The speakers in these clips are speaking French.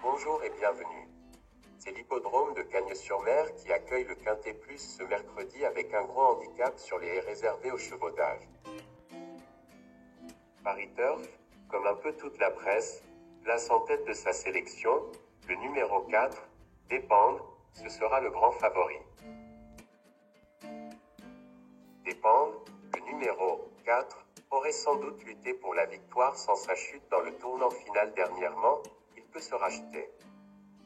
Bonjour et bienvenue. C'est l'hippodrome de Cagnes-sur-Mer qui accueille le Quintet Plus ce mercredi avec un gros handicap sur les haies réservées aux chevaux d'âge. Paris Turf, comme un peu toute la presse, place en tête de sa sélection, le numéro 4, Dépendre, ce sera le grand favori. Dépendre, le numéro 4, aurait sans doute lutté pour la victoire sans sa chute dans le tournant final dernièrement, il peut se racheter.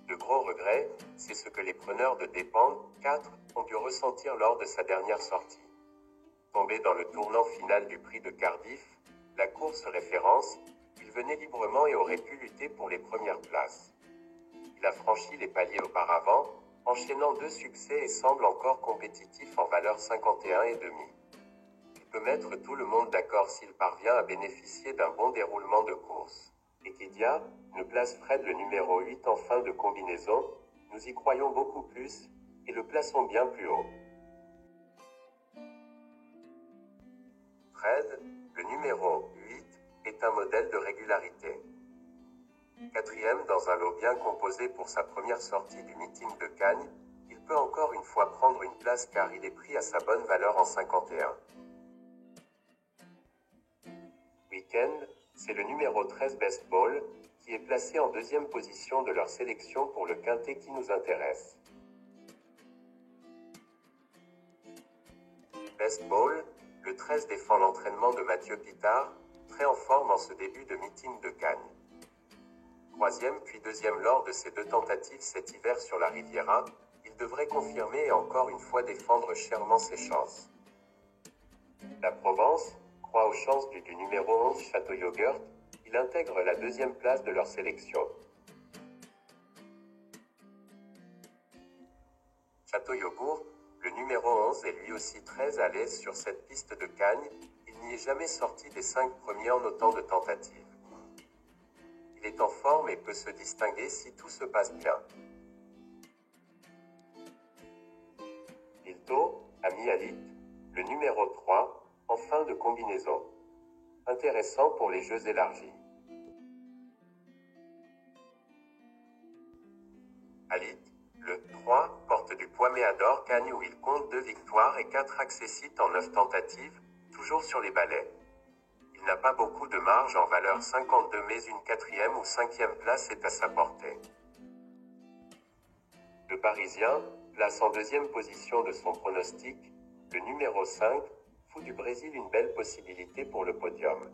De gros regrets, c'est ce que les preneurs de Dépendre 4 ont dû ressentir lors de sa dernière sortie. Tombé dans le tournant final du prix de Cardiff, la course référence, il venait librement et aurait pu lutter pour les premières places. Il a franchi les paliers auparavant, enchaînant 2 succès et semble encore compétitif en valeur 51,5. Il peut mettre tout le monde d'accord s'il parvient à bénéficier d'un bon déroulement de course. Equidia nous place Fred le numéro 8 en fin de combinaison, nous y croyons beaucoup plus, et le plaçons bien plus haut. Fred, le numéro 8, est un modèle de régularité. Quatrième dans un lot bien composé pour sa première sortie du meeting de Cagnes, il peut encore une fois prendre une place car il est pris à sa bonne valeur en 51. Weekend, c'est le numéro 13 Best Ball, qui est placé en deuxième position de leur sélection pour le quintet qui nous intéresse. Best Ball, le 13 défend l'entraînement de Mathieu Pitard, très en forme en ce début de meeting de Cagnes. Troisième puis deuxième lors de ses 2 tentatives cet hiver sur la Riviera, il devrait confirmer et encore une fois défendre chèrement ses chances. La Provence croit aux chances du numéro 11 Château Yogurt, il intègre la 2e place de leur sélection. Château Yogourt, le numéro 11 est lui aussi très à l'aise sur cette piste de Cagnes, il n'y est jamais sorti des 5 premiers en autant de tentatives. Il est en forme et peut se distinguer si tout se passe bien. Ilto, ami Alit, le numéro 3, en fin de combinaison. Intéressant pour les jeux élargis. Alit, le 3, porte du poids Méador Cagnes où il compte 2 victoires et 4 accessites en 9 tentatives, toujours sur les balais. Il n'a pas beaucoup de marge en valeur 52 mais une 4e ou 5e place est à sa portée. Le Parisien place en 2e position de son pronostic, le numéro 5, Fou du Brésil une belle possibilité pour le podium.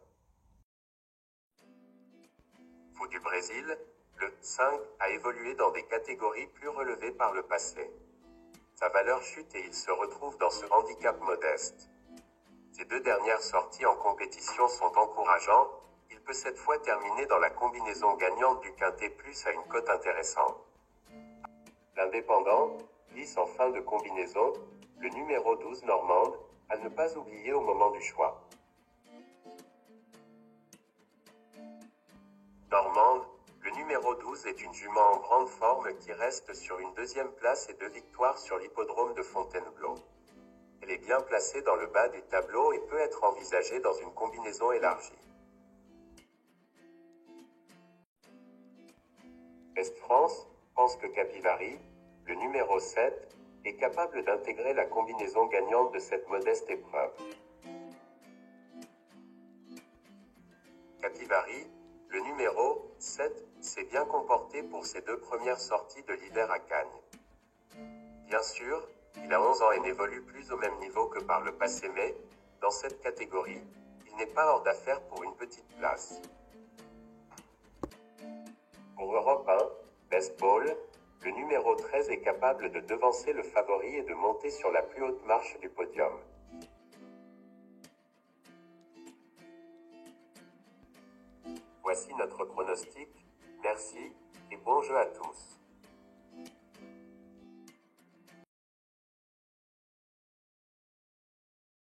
Fou du Brésil, le 5, a évolué dans des catégories plus relevées par le passé. Sa valeur chute et il se retrouve dans ce handicap modeste. Ses 2 dernières sorties en compétition sont encourageantes, il peut cette fois terminer dans la combinaison gagnante du Quintet Plus à une cote intéressante. L'Indépendant glisse en fin de combinaison, le numéro 12 Normande, à ne pas oublier au moment du choix. Normande, le numéro 12 est une jument en grande forme qui reste sur une 2e place et 2 victoires sur l'hippodrome de Fontainebleau. Elle est bien placée dans le bas du tableau et peut être envisagée dans une combinaison élargie. Est France pense que Capivari, le numéro 7, est capable d'intégrer la combinaison gagnante de cette modeste épreuve. Capivari, le numéro 7, s'est bien comporté pour ses 2 premières sorties de l'hiver à Cagnes. Bien sûr, il a 11 ans et n'évolue plus au même niveau que par le passé mais, dans cette catégorie, il n'est pas hors d'affaire pour une petite place. Pour Europe 1, Best Ball, le numéro 13 est capable de devancer le favori et de monter sur la plus haute marche du podium. Voici notre pronostic, merci et bon jeu à tous.